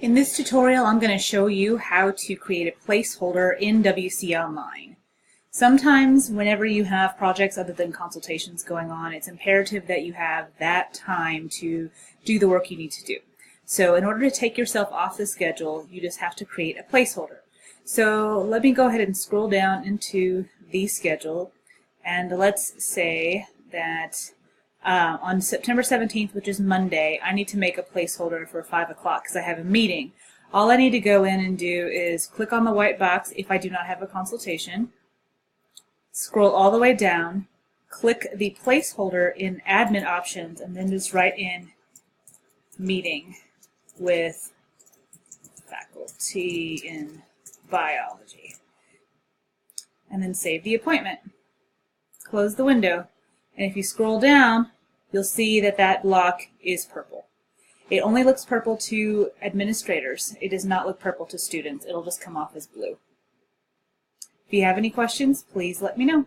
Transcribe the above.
In this tutorial, I'm going to show you how to create a placeholder in WCOnline. Sometimes whenever you have projects other than consultations going on, it's imperative that you have that time to do the work you need to do. So in order to take yourself off the schedule, you just have to create a placeholder. So let me go ahead and scroll down into the schedule, and let's say that on September 17th, which is Monday, I need to make a placeholder for 5 o'clock because I have a meeting. All I need to go in and do is click on the white box if I do not have a consultation, scroll all the way down, click the placeholder in admin options, and then just write in meeting with faculty in biology. And then save the appointment. Close the window. And if you scroll down, you'll see that that block is purple. It only looks purple to administrators. It does not look purple to students. It'll just come off as blue. If you have any questions, please let me know.